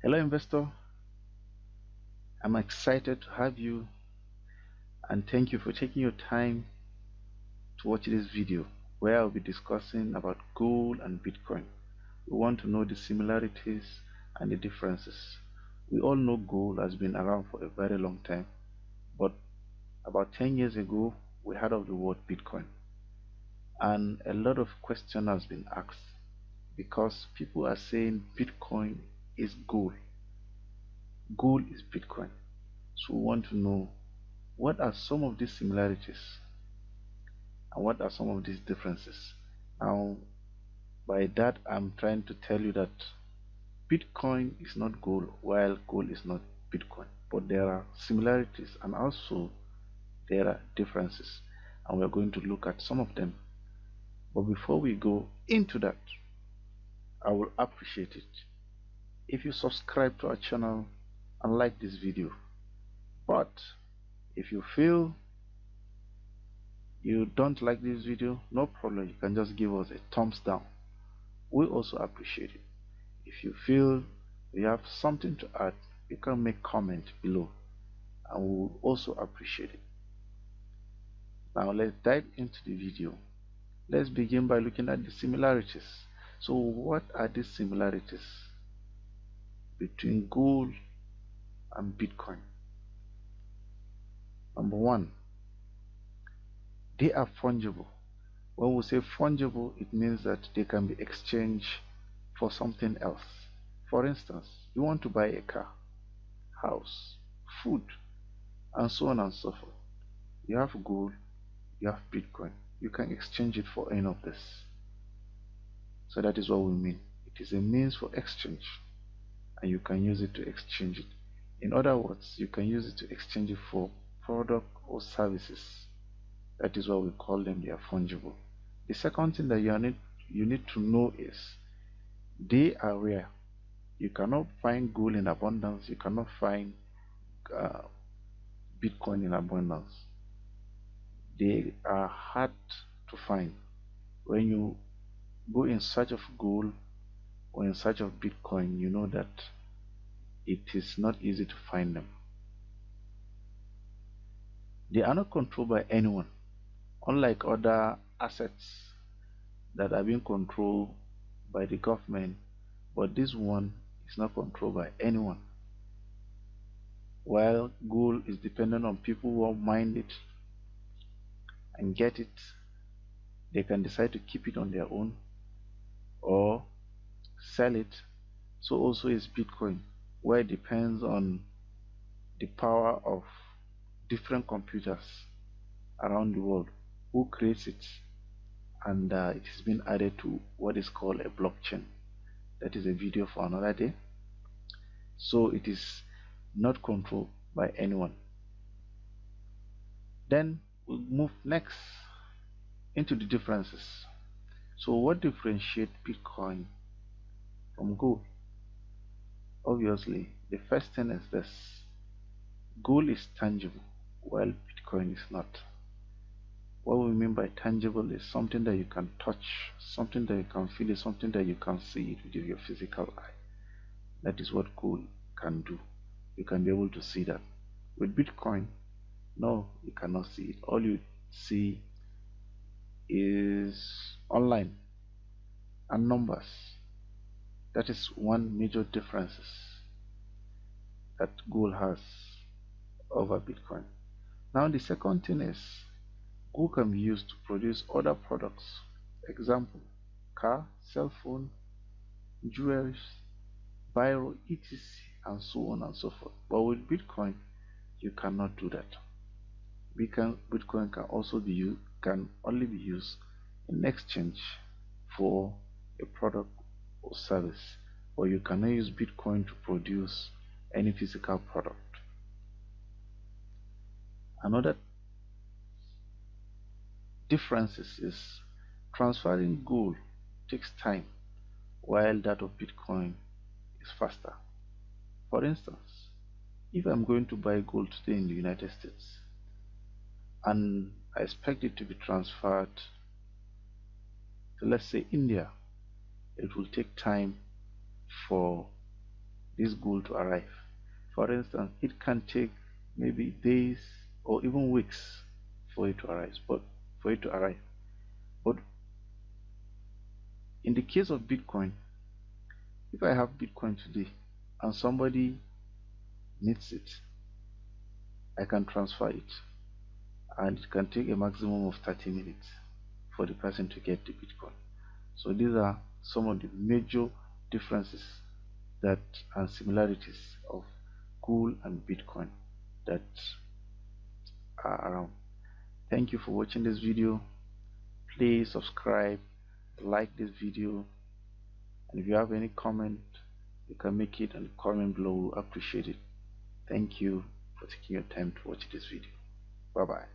Hello, investor. I'm excited to have you and thank you for taking your time to watch this video where I'll be discussing about gold and Bitcoin. We want to know the similarities and the differences. We all know gold has been around for a very long time, but about 10 years ago, we heard of the word Bitcoin, and a lot of question has been asked because people are saying Bitcoin is gold. Gold is Bitcoin. So we want to know what are some of these similarities and what are some of these differences. Now, by that, I'm trying to tell you that Bitcoin is not gold, while gold is not Bitcoin. But there are similarities and also there are differences, and we're going to look at some of them. But before we go into that, I will appreciate it if you subscribe to our channel and like this video. But if you feel you don't like this video, no problem, you can just give us a thumbs down. We also appreciate it. If you feel you have something to add, you can make comment below and we will also appreciate it. Now let's dive into the video. Let's begin by looking at the similarities. So what are these similarities between gold and Bitcoin? Number one, they are fungible. When we say fungible, it means that they can be exchanged for something else. For instance, you want to buy a car, house, food, and so on and so forth. You have gold, you have Bitcoin. You can exchange it for any of this. So that is what we mean. It is a means for exchange, and you can use it to exchange it. In other words, you can use it to exchange it for product or services. That is why we call them, they are fungible. The second thing that you need to know is they are rare. You cannot find gold in abundance. You cannot find Bitcoin in abundance. They are hard to find. When you go in search of gold or in search of Bitcoin, you know that it is not easy to find them. They are not controlled by anyone, unlike other assets that are being controlled by the government, but this one is not controlled by anyone. While gold is dependent on people who mine it and get it, they can decide to keep it on their own or sell it. So also is Bitcoin, where it depends on the power of different computers around the world who creates it, and it has been added to what is called a blockchain. That is a video for another day. So it is not controlled by anyone. Then we'll move next into the differences. So what differentiates Bitcoin from gold? Obviously, the first thing is this: gold is tangible, while Bitcoin is not. What we mean by tangible is something that you can touch, something that you can feel, is something that you can see it with your physical eye. That is what gold can do. You can be able to see that. With Bitcoin, no, you cannot see it. All you see is online and numbers. That is one major difference that gold has over Bitcoin. Now the second thing is gold can be used to produce other products. Example, car, cell phone, jewelry, biro, etc., and so on and so forth. But with Bitcoin, you cannot do that. Bitcoin can also be used, can only be used in exchange for a product or service, or you cannot use Bitcoin to produce any physical product. Another difference is transferring gold takes time, while that of Bitcoin is faster. For instance, if I'm going to buy gold today in the United States and I expect it to be transferred to, let's say, India, it will take time for this goal to arrive. For instance, it can take maybe days or even weeks for it to arise, but for it to arrive. But in the case of Bitcoin, if I have Bitcoin today and somebody needs it, I can transfer it, and it can take a maximum of 30 minutes for the person to get the Bitcoin. So these are some of the major differences that and similarities of gold and Bitcoin that are around. Thank you for watching this video. Please subscribe, like this video, and if you have any comment, you can make it in the comment below. We appreciate it. Thank you for taking your time to watch this video. Bye bye.